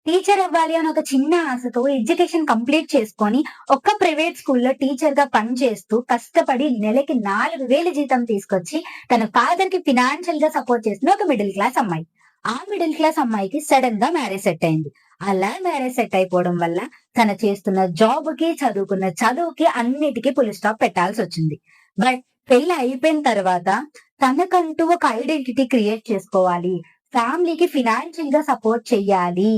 Teacher అవ్వాలి అని ఒక చిన్న ఆశతో ఎడ్యుకేషన్ కంప్లీట్ చేసుకొని ఒక్క ప్రైవేట్ స్కూల్లో టీచర్ గా పనిచేస్తూ కష్టపడి నెలకి 4,000 జీతం తీసుకొచ్చి తన ఫాదర్ కి ఫినాన్షియల్ గా సపోర్ట్ చేసిన ఒక మిడిల్ క్లాస్ అమ్మాయి. ఆ మిడిల్ క్లాస్ అమ్మాయికి సడన్ గా మ్యారేజ్ సెట్ అయింది. అలా మ్యారేజ్ సెట్ అయిపోవడం వల్ల తన చేస్తున్న జాబ్ కి చదువుకున్న చదువుకి అన్నిటికీ ఫుల్ స్టాప్ పెట్టాల్సి వచ్చింది. బట్ పెళ్లి అయిపోయిన తర్వాత తనకంటూ ఒక ఐడెంటిటీ క్రియేట్ చేసుకోవాలి, ఫ్యామిలీకి ఫినాన్షియల్ గా సపోర్ట్ చెయ్యాలి,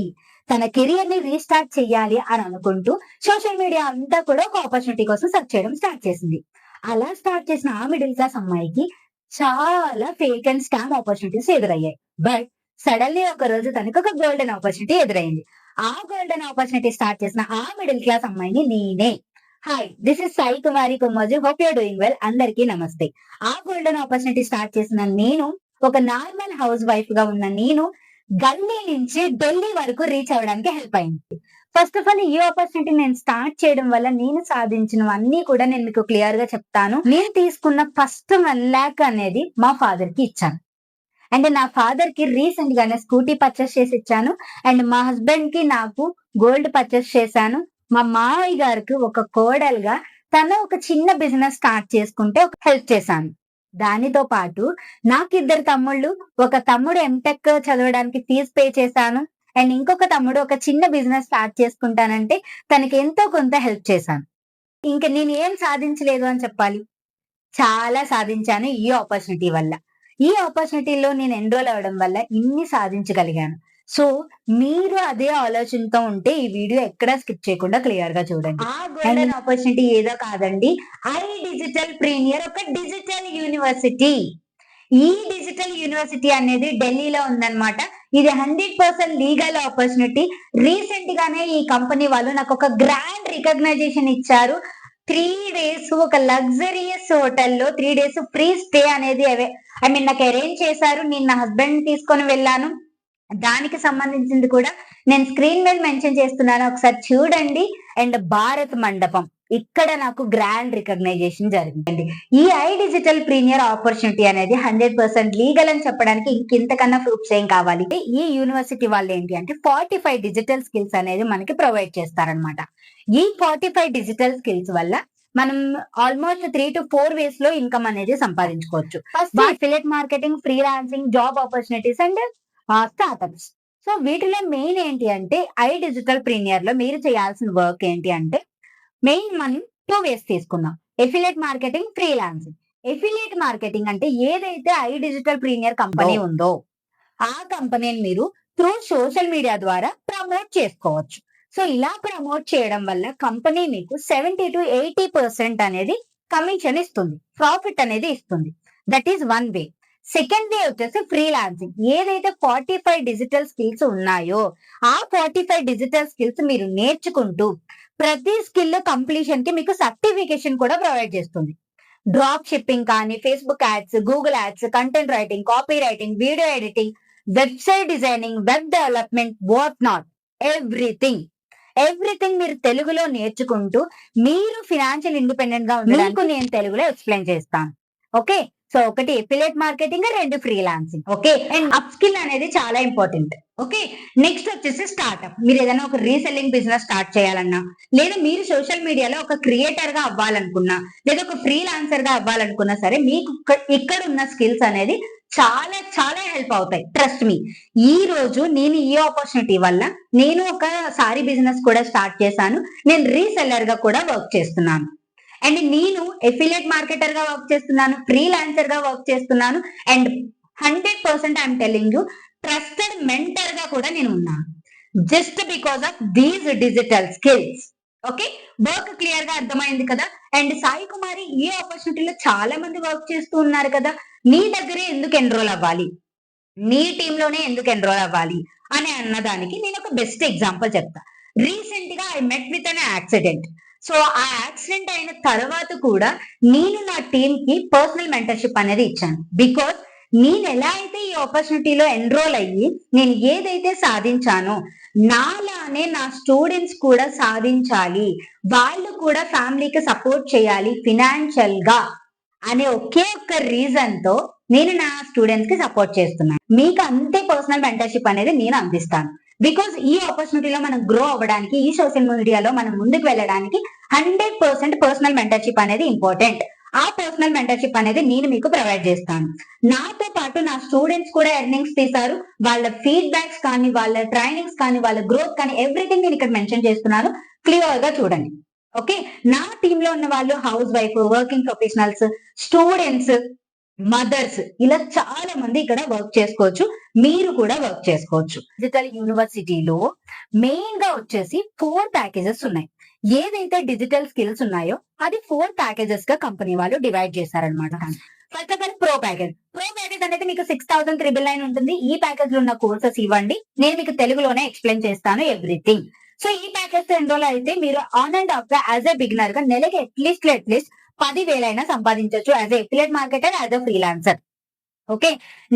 తన కెరియర్ ని రీస్టార్ట్ చెయ్యాలి అని అనుకుంటూ సోషల్ మీడియా అంతా కూడా ఒక ఆపర్చునిటీ కోసం సెర్చ్ చేయడం స్టార్ట్ చేసింది. అలా స్టార్ట్ చేసిన ఆ మిడిల్ క్లాస్ అమ్మాయికి చాలా ఫేక్ అండ్ స్కామ్ ఆపర్చునిటీస్ ఎదురయ్యాయి. బట్ సడన్లీ ఒక రోజు తనకి ఒక గోల్డెన్ ఆపర్చునిటీ ఎదురైంది. ఆ గోల్డెన్ ఆపర్చునిటీ స్టార్ట్ చేసిన ఆ మిడిల్ క్లాస్ అమ్మాయిని నేనే. Hi, this is Sai Kumari Kommoju. Hope you're doing well. అందరికీ నమస్తే. ఆ గోల్డెన్ ఆపర్చునిటీ స్టార్ట్ చేసిన నేను, ఒక నార్మల్ హౌస్ వైఫ్ గా ఉన్న నేను గల్లీ నుంచి ఢిల్లీ వరకు రీచ్ అవ్వడానికి హెల్ప్ అయింది. ఫస్ట్ ఆఫ్ ఆల్, ఈ ఆపర్చునిటీ నేను స్టార్ట్ చేయడం వల్ల నేను సాధించినవన్నీ కూడా నేను మీకు క్లియర్ గా చెప్తాను. నేను తీసుకున్న ఫస్ట్ 1 lakh అనేది మా ఫాదర్ కి ఇచ్చాను. అండ్ నా ఫాదర్ కి రీసెంట్ గానే స్కూటీ పర్చేస్ చేసి ఇచ్చాను. అండ్ మా హస్బెండ్ కి నాకు గోల్డ్ పర్చేస్ చేశాను. మా మావయ్య గారికి ఒక కోడలుగా తన ఒక చిన్న బిజినెస్ స్టార్ట్ చేసుకుంటే ఒక హెల్ప్ చేశాను. దానితో పాటు నాకు 2 తమ్ముళ్ళు. ఒక తమ్ముడు ఎంటెక్ చదవడానికి ఫీజు పే చేశాను. అండ్ ఇంకొక తమ్ముడు ఒక చిన్న బిజినెస్ స్టార్ట్ చేసుకుంటానంటే తనకి ఎంతో కొంత హెల్ప్ చేశాను. ఇంక నేను ఏం సాధించలేదు అని చెప్పాలి? చాలా సాధించాను ఈ ఆపర్చునిటీ వల్ల. ఈ ఆపర్చునిటీలో నేను ఎన్రోల్ అవ్వడం వల్ల ఇన్ని సాధించగలిగాను. సో మీరు అదే ఆలోచనతో ఉంటే ఈ వీడియో ఎక్కడా స్కిప్ చేయకుండా క్లియర్ గా చూడండి. ఆ గోల్డెన్ ఆపర్చునిటీ ఏదో కాదండి, ఐ డిజిటల్ ప్రీమియర్ ఒక డిజిటల్ యూనివర్సిటీ. ఈ డిజిటల్ యూనివర్సిటీ అనేది ఢిల్లీలో ఉందన్నమాట. ఇది 100% లీగల్ ఆపర్చునిటీ. రీసెంట్ గానే ఈ కంపెనీ వాళ్ళు నాకు ఒక గ్రాండ్ రికగ్నైజేషన్ ఇచ్చారు. 3 days ఒక లగ్జరియస్ హోటల్లో 3 days ఫ్రీ స్టే అనేది నాకు అరేంజ్ చేశారు. నేను నా హస్బెండ్ తీసుకొని వెళ్ళాను. దానికి సంబంధించింది కూడా నేను స్క్రీన్ మీద మెన్షన్ చేస్తున్నాను, ఒకసారి చూడండి. అండ్ భారత్ మండపం, ఇక్కడ నాకు గ్రాండ్ రికగ్నైజేషన్ జరిగింది. ఈ ఐ డిజిటల్ ప్రీమియర్ ఆపర్చునిటీ అనేది 100% లీగల్ అని చెప్పడానికి ఇంతకన్నా ప్రూఫ్స్ ఏం కావాలి? ఈ యూనివర్సిటీ వాళ్ళు ఏంటి అంటే 45 డిజిటల్ స్కిల్స్ అనేది మనకి ప్రొవైడ్ చేస్తారనమాట. ఈ 45 డిజిటల్ స్కిల్స్ వల్ల మనం ఆల్మోస్ట్ 3 to 4 ways లో ఇన్కమ్ అనేది సంపాదించుకోవచ్చు. First affiliate marketing, freelancing, job opportunities and startups. So వీటిలో మెయిన్ ఏంటి అంటే ఐ డిజిటల్ ప్రీమియర్ లో మీరు చేయాల్సిన వర్క్ ఏంటి అంటే మెయిన్ మనం 2 ways తీసుకుందాం: affiliate marketing, freelancing. Affiliate marketing అంటే ఏదైతే ఐ డిజిటల్ ప్రీమియర్ కంపెనీ ఉందో ఆ కంపెనీని మీరు త్రూ సోషల్ మీడియా ద్వారా ప్రమోట్ చేసుకోవచ్చు. సో ఇలా ప్రమోట్ చేయడం వల్ల కంపెనీ మీకు 70 to 80% అనేది కమిషన్ ఇస్తుంది, ప్రాఫిట్ అనేది ఇస్తుంది. That is one way. Second way వచ్చేసి ఫ్రీలాన్సింగ్. ఏదైతే 45 డిజిటల్ స్కిల్స్ ఉన్నాయో ఆ 45 డిజిటల్ స్కిల్స్ మీరు నేర్చుకుంటూ ప్రతి స్కిల్ కంప్లీషన్ కి మీకు సర్టిఫికేషన్ కూడా ప్రొవైడ్ చేస్తుంది. డ్రాప్ షిప్పింగ్ కానీ, Facebook ads, Google ads, content writing, copy writing, video editing, website designing, web development, what not, everything మీరు తెలుగులో నేర్చుకుంటూ మీరు ఫినాన్షియల్ ఇండిపెండెంట్ గా ఉండడానికి నేను తెలుగులో ఎక్స్ప్లెయిన్ చేస్తాను. ఓకే, సో ఒకటి affiliate marketing, 2 freelancing. Okay, and up skill అనేది చాలా ఇంపార్టెంట్. ఓకే, నెక్స్ట్ వచ్చేసి స్టార్ట్అప్. మీరు ఏదైనా ఒక రీసెల్లింగ్ బిజినెస్ స్టార్ట్ చేయాలన్నా, లేదా మీరు సోషల్ మీడియాలో ఒక క్రియేటర్ గా అవ్వాలనుకున్నా, లేదా ఒక ఫ్రీలాన్సర్ గా అవ్వాలనుకున్నా సరే మీకు ఇక్కడ ఉన్న స్కిల్స్ అనేది చాలా చాలా హెల్ప్ అవుతాయి. Trust me. ఈ రోజు నేను ఈ ఆపర్చునిటీ వల్ల నేను ఒక సారీ బిజినెస్ కూడా స్టార్ట్ చేశాను. నేను రీసెల్లర్ గా కూడా వర్క్ చేస్తున్నాను. అండ్ నేను ఎఫిలియేట్ మార్కెటర్ గా వర్క్ చేస్తున్నాను, ఫ్రీలాన్సర్ గా వర్క్ చేస్తున్నాను. And 100% I'm telling you, trusted mentor గా కూడా నేను ఉన్నాను. Just because of these digital skills. Okay, work clear గా అర్థమైంది కదా. అండ్ సాయి కుమారి, ఈ ఆపర్చునిటీలో చాలా మంది వర్క్ చేస్తూ ఉన్నారు కదా, నీ దగ్గరే ఎందుకు ఎన్రోల్ అవ్వాలి, నీ టీంలోనే ఎందుకు ఎన్రోల్ అవ్వాలి అని అన్నదానికి నేను ఒక బెస్ట్ ఎగ్జాంపుల్ చెప్తా. రీసెంట్ గా I met with an accident. So ఆ యాక్సిడెంట్ అయిన తర్వాత కూడా నేను నా టీమ్ కి పర్సనల్ మెంటర్షిప్ అనేది ఇచ్చాను. బికాస్ నేను ఎలా అయితే ఈ ఆపర్చునిటీలో ఎన్రోల్ అయ్యి నేను ఏదైతే సాధించానో నాలానే నా స్టూడెంట్స్ కూడా సాధించాలి, వాళ్ళు కూడా ఫ్యామిలీకి సపోర్ట్ చేయాలి ఫినాన్షియల్ గా అనే ఒకే ఒక్క రీజన్ తో నేను నా స్టూడెంట్స్ కి సపోర్ట్ చేస్తున్నాను. మీకు అంతే పర్సనల్ మెంటర్షిప్ అనేది నేను అందిస్తాను. బికాస్ ఈ ఆపర్చునిటీలో మనం గ్రో అవ్వడానికి, ఈ సోషల్ మీడియాలో మనం ముందుకు వెళ్ళడానికి 100% పర్సనల్ మెంటర్షిప్ అనేది ఇంపార్టెంట్. ఆ పర్సనల్ మెంటర్షిప్ అనేది నేను మీకు ప్రొవైడ్ చేస్తాను. నాతో పాటు నా స్టూడెంట్స్ కూడా ఎర్నింగ్స్ తీశారు. వాళ్ళ ఫీడ్బ్యాక్స్ కానీ, వాళ్ళ ట్రైనింగ్స్ కానీ, వాళ్ళ గ్రోత్ కానీ ఎవ్రీథింగ్ నేను ఇక్కడ మెన్షన్ చేస్తున్నాను. క్లియర్ గా చూడండి. ఓకే, నా టీమ్ లో ఉన్న వాళ్ళు house wife, working professionals, students, mothers, ఇలా చాలా మంది ఇక్కడ వర్క్ చేసుకోవచ్చు. మీరు కూడా వర్క్ చేసుకోవచ్చు. డిజిటల్ యూనివర్సిటీలో మెయిన్ గా వచ్చేసి 4 ప్యాకేజెస్ ఉన్నాయి. ఏదైతే డిజిటల్ స్కిల్స్ ఉన్నాయో అది 4 ప్యాకేజెస్ గా కంపెనీ వాళ్ళు డివైడ్ చేశారనమాట. First of all pro package. Pro package అనేది మీకు 6,399 ఉంటుంది. ఈ ప్యాకేజ్ లో ఉన్న కోర్సెస్ ఇవ్వండి. నేను మీకు తెలుగులోనే ఎక్స్ప్లెయిన్ చేస్తాను ఎవ్రీథింగ్. సో ఈ ప్యాకేజ్ తో ఎన్రోల్ అయితే మీరు ఆన్ అండ్ ఆఫ్ గా యాజ్ ఎ బిగినర్ గా నెలకి అట్లీస్ట్ 10,000 సంపాదించవచ్చు as a affiliate marketer, as a freelancer. Okay,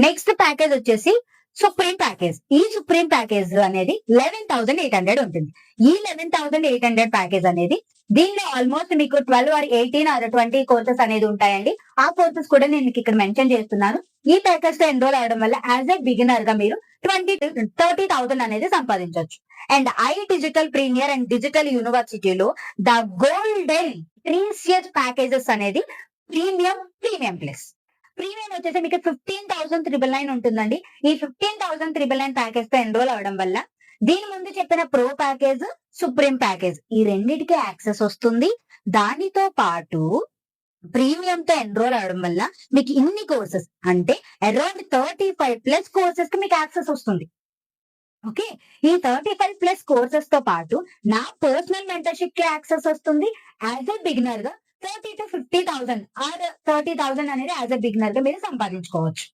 next package వచ్చేసి సుప్రీం ప్యాకేజ్. ఈ సుప్రీం ప్యాకేజ్ అనేది 11,800 ఉంటుంది. ఈ 11,800 ప్యాకేజ్ అనేది దీనిలో ఆల్మోస్ట్ మీకు 12 or 18 or 20 కోర్సెస్ అనేది ఉంటాయండి. ఆ కోర్సెస్ కూడా నేను మీకు ఇక్కడ మెన్షన్ చేస్తున్నాను. ఈ ప్యాకేజ్ తో ఎన్రోల్ అవడం వల్ల యాజ్ ఎ బిగినర్ గా మీరు 30,000 అనేది సంపాదించవచ్చు. And I digital premier and digital యూనివర్సిటీలో ద గోల్డెన్ ప్రీసియస్ ప్యాకేజెస్ అనేది ప్రీమియం ప్లస్. ప్రీమియం వచ్చేసి మీకు 15,399 ఉంటుందండి. ఈ 15,399 ప్యాకేజ్ తో ఎన్రోల్ అవడం వల్ల దీని ముందు చెప్పిన ప్రో ప్యాకేజ్, సుప్రీం ప్యాకేజ్ ఈ రెండింటికి యాక్సెస్ వస్తుంది. దానితో పాటు ప్రీమియం తో ఎన్రోల్ అవడం వల్ల మీకు ఇన్ని కోర్సెస్ అంటే అరౌండ్ 35+ కోర్సెస్ కి మీకు యాక్సెస్ వస్తుంది. ఓకే, ఈ 35+ కోర్సెస్ తో పాటు నా పర్సనల్ మెంటర్షిప్ కి యాక్సెస్ వస్తుంది. యాజ్ ఎ బిగినర్ గా 30,000 to 50,000 ఆర్ 30,000 అనేది యాజ్ ఎ బిగినర్ గా మీరు సంపాదించుకోవచ్చు.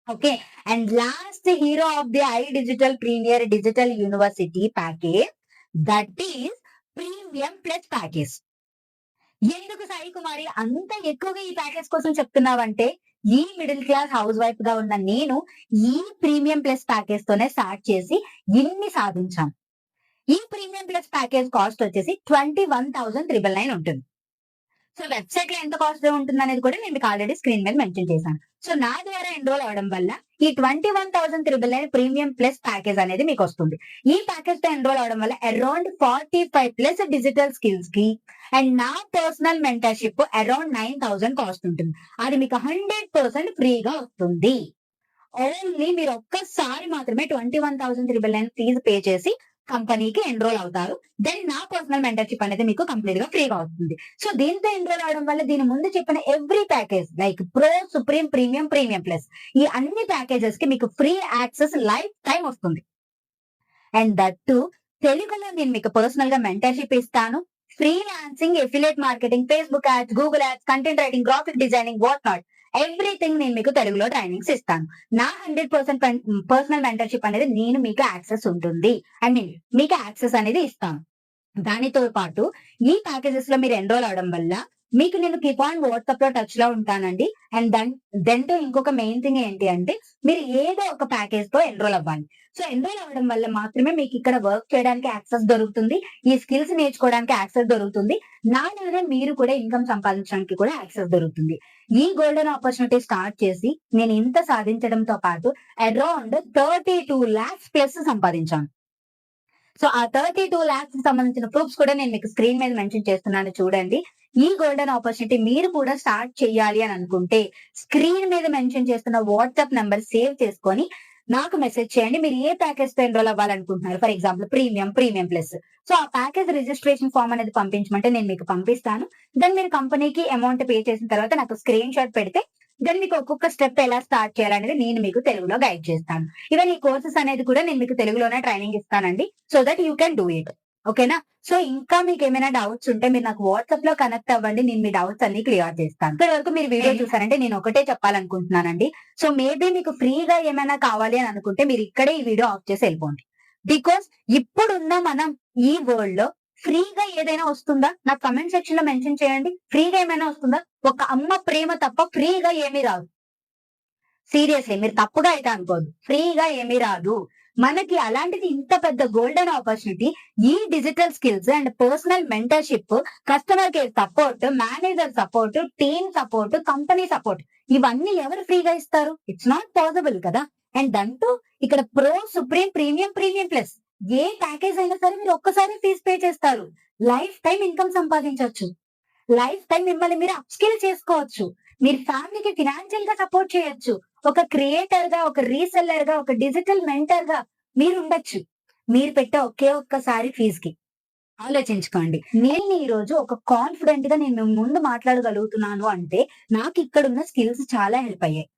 Okay, and last hero of the I digital premier digital university package, that is premium plus package. ఎందుకు సాయి కుమారి అంత ఎక్కువగా ఈ ప్యాకేజ్ కోసం చెప్తున్నావంటే, ఈ మిడిల్ క్లాస్ హౌస్ వైఫ్ గా ఉన్న నేను ఈ ప్రీమియం ప్లస్ ప్యాకేజ్ తోనే స్టార్ట్ చేసి ఇన్ని సాధించాను. ఈ ప్రీమియం ప్లస్ ప్యాకేజ్ కాస్ట్ వచ్చేసి 21,399 ఉంటుంది. సో వెబ్సైట్ లో ఎంత కాస్ట్ ఉంటుంది అనేది కూడా నేను మీకు ఆల్రెడీ స్క్రీన్ మీద మెన్షన్ చేశాను. సో నా ద్వారా ఎన్రోల్ అవడం వల్ల ఈ 21,399 ప్రీమియం ప్లస్ ప్యాకేజ్ అనేది మీకు వస్తుంది. ఈ ప్యాకేజ్ తో ఎన్రోల్ అవడం వల్ల అరౌండ్ 45+ డిజిటల్ స్కిల్స్ కి అండ్ నా పర్సనల్ మెంటర్షిప్ అరౌండ్ 9,000 కాస్ట్ ఉంటుంది. అది మీకు 100% ఫ్రీగా వస్తుంది. ఓన్లీ మీరు ఒక్కసారి మాత్రమే 21,399 ఫీజు పే చేసి కంపెనీకి ఎన్రోల్ అవుతారు. దెన్ నా పర్సనల్ మెంటర్షిప్ అనేది మీకు కంప్లీట్ గా ఫ్రీగా అవుతుంది. సో దీంతో ఎన్రోల్ అవడం వల్ల దీని ముందు చెప్పిన every package like pro, supreme, premium plus ఈ అన్ని ప్యాకేజెస్ కి మీకు ఫ్రీ యాక్సెస్ లైఫ్ టైం వస్తుంది. అండ్ దట్ తెలుగులో నేను మీకు పర్సనల్ గా మెంటర్షిప్ ఇస్తాను. Freelancing, affiliate marketing, Facebook ads, Google ads, content writing, graphic designing, what not everything నేను మీకు తెలుగులో ట్రైనింగ్స్ ఇస్తాను. నా 100% పర్సనల్ మెంటర్షిప్ అనేది నేను మీకు యాక్సెస్ ఉంటుంది అండ్ నేను మీకు యాక్సెస్ అనేది ఇస్తాను. దానితో పాటు ఈ ప్యాకేజెస్ లో మీరు ఎన్రోల్ అవడం వల్ల మీకు నేను కీప్ ఆన్ వాట్సాప్ లో టచ్ లో ఉంటానండి. అండ్ దెన్తో ఇంకొక మెయిన్ థింగ్ ఏంటి అంటే మీరు ఏదో ఒక ప్యాకేజ్ తో ఎన్రోల్ అవ్వాలి. సో ఎన్రోల్ అవ్వడం వల్ల మాత్రమే మీకు ఇక్కడ వర్క్ చేయడానికి యాక్సెస్ దొరుకుతుంది, ఈ స్కిల్స్ నేర్చుకోవడానికి యాక్సెస్ దొరుకుతుంది, నా ద్వారా మీరు కూడా ఇన్కమ్ సంపాదించడానికి కూడా యాక్సెస్ దొరుకుతుంది. ఈ గోల్డెన్ ఆపర్చునిటీ స్టార్ట్ చేసి నేను ఇంత సాధించడంతో పాటు అరౌండ్ 32 lakhs+ సంపాదించాను. సో ఆ 32 lakhs సంబంధించిన ప్రూఫ్స్ కూడా నేను మీకు స్క్రీన్ మీద మెన్షన్ చేస్తున్నాను చూడండి. ఈ గోల్డెన్ ఆపర్చునిటీ మీరు కూడా స్టార్ట్ చేయాలి అని అనుకుంటే స్క్రీన్ మీద మెన్షన్ చేస్తున్న వాట్సాప్ నంబర్ సేవ్ చేసుకొని నాకు మెసేజ్ చేయండి. మీరు ఏ ప్యాకేజ్ తో ఎన్రోల్ అవ్వాలనుకుంటున్నారు, for example premium plus. So ఆ ప్యాకేజ్ రిజిస్ట్రేషన్ ఫామ్ అనేది పంపించమంటే నేను మీకు పంపిస్తాను. దాన్ని మీరు కంపెనీకి అమౌంట్ పే చేసిన తర్వాత నాకు స్క్రీన్ షాట్ పెడితే దాన్ని మీకు ఒక్కొక్క స్టెప్ ఎలా స్టార్ట్ చేయాలనేది నేను మీకు తెలుగులో గైడ్ చేస్తాను. ఈవెన్ ఈ కోర్సెస్ అనేది కూడా నేను మీకు తెలుగులోనే ట్రైనింగ్ ఇస్తానండి, so that you can do it. ఓకేనా? సో ఇంకా మీకు ఏమైనా డౌట్స్ ఉంటే మీరు నాకు వాట్సాప్ లో కనెక్ట్ అవ్వండి, నేను మీ డౌట్స్ అన్ని క్లియర్ చేస్తాను. ఇప్పటి వరకు మీరు వీడియో చూసారంటే నేను ఒకటే చెప్పాలనుకుంటున్నానండి. సో మేబీ మీకు ఫ్రీగా ఏమైనా కావాలి అని అనుకుంటే మీరు ఇక్కడే ఈ వీడియో ఆఫ్ చేసి వెళ్ళిపోండి. బికాస్ ఇప్పుడున్న మనం ఈ వరల్డ్ లో ఫ్రీగా ఏదైనా వస్తుందా? నాకు కమెంట్ సెక్షన్ లో మెన్షన్ చేయండి. ఫ్రీగా ఏమైనా వస్తుందా? ఒక అమ్మ ప్రేమ తప్ప ఫ్రీగా ఏమీ రాదు. సీరియస్లీ మీరు తప్పుగా అయితే అనుకోదు, ఫ్రీగా ఏమీ రాదు మనకి. అలాంటిది ఇంత పెద్ద గోల్డెన్ ఆపర్చునిటీ, ఈ digital skills and personal mentorship, customer care support, manager support, team support, company support, ఇవన్నీ ఎవరు ఫ్రీగా ఇస్తారు? ఇట్స్ నాట్ పాసిబుల్ కదా. అండ్ దంటూ ఇక్కడ ప్రో, సుప్రీం, ప్రీమియం ప్లస్ ఏ ప్యాకేజ్ అయినా సరే మీరు ఒక్కసారి ఫీజ్ పే చేస్తారు. లైఫ్ టైమ్ ఇన్కమ్ సంపాదించొచ్చు. లైఫ్ టైమ్ మిమ్మల్ని మీరు అప్‌స్కిల్ చేసుకోవచ్చు. మీరు ఫ్యామిలీకి ఫినాన్షియల్ గా సపోర్ట్ చేయొచ్చు. ఒక క్రియేటర్‌గా, ఒక రీసెల్లర్‌గా, ఒక డిజిటల్ మెంటర్‌గా మీరుండొచ్చు. మీరు పెట్టే ఒకే ఒక్కసారి ఫీజ్‌కి. ఆలోచించుకోండి. నేను ఈరోజు ఒక కాన్ఫిడెంట్‌గా నేను మీ ముందు మాట్లాడగలుగుతున్నాను అంటే, నాకిక్కడున్న స్కిల్స్ చాలా హెల్ప్ అయ్యాయి.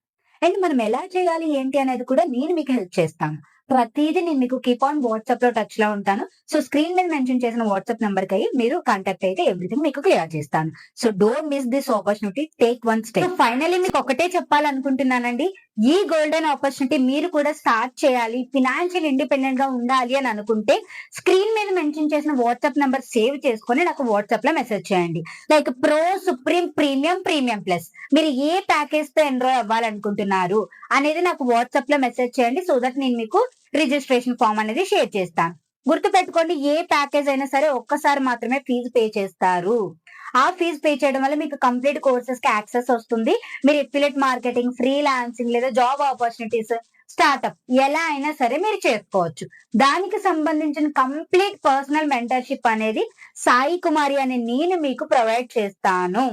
అండ్ మనం ఎలా చేయాలి ఏంటి అనేది కూడా నేను మీకు హెల్ప్ చేస్తాను. ప్రతీదీ నేను మీకు కీప్ ఆన్ వాట్సాప్‌లో టచ్‌లో ఉంటాను. సో, స్క్రీన్ మీద మెన్షన్ చేసిన వాట్సాప్ నంబర్‌కయ్యి మీరు కాంటాక్ట్ అయితే ఎవ్రీథింగ్ మీకు క్లియర్ చేస్తాను. So, don't miss this opportunity. Take one step. So, finally మీకు ఒకటే చెప్పాలనుకుంటున్నానండి. ఈ గోల్డెన్ ఆపర్చునిటీ మీరు కూడా స్టార్ట్ చేయాలి. ఫినాన్షియల్ ఇండిపెండెంట్‌గా ఉండాలి అని అనుకుంటే స్క్రీన్ మీద మెన్షన్ చేసిన వాట్సాప్ నంబర్ సేవ్ చేసుకొని నాకు వాట్సాప్‌లో మెసేజ్ చేయండి. Like pro, supreme, premium, premium plus. మీరు ఏ ప్యాకేజ్‌తో ఎన్‌రోల్ అవ్వాలనుకుంటున్నారు అనేది నాకు వాట్సాప్‌లో మెసేజ్ చేయండి. సో దట్ నేను మీకు రిజిస్ట్రేషన్ ఫార్మ్ అనేది షేర్ చేస్తాను. గుర్తుపెట్టుకోండి, ఏ ప్యాకేజ్ అయినా సరే ఒక్కసారి మాత్రమే ఫీజు పే చేస్తారు. ఆ ఫీజు పే చేయడం వల్ల మీకు కంప్లీట్ కోర్సెస్‌కి యాక్సెస్ వస్తుంది. మీరు ఎఫిలియేట్ మార్కెటింగ్, ఫ్రీలాన్సింగ్ లేదా జాబ్ ఆపర్చునిటీస్, స్టార్టప్ ఎలా అయినా సరే మీరు చేసుకోవచ్చు. దానికి సంబంధించిన కంప్లీట్ పర్సనల్ మెంటర్‌షిప్ అనేది సాయి కుమారి అనే నేను మీకు ప్రొవైడ్ చేస్తాను.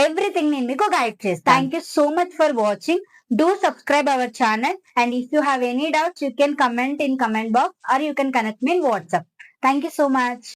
ఎవ్రీథింగ్ నేను మీకు గైడ్ చేస్తాను. Thank you so much for watching. Do subscribe our channel, and if you have any doubts, you can comment in comment box or you can connect me in WhatsApp. Thank you so much.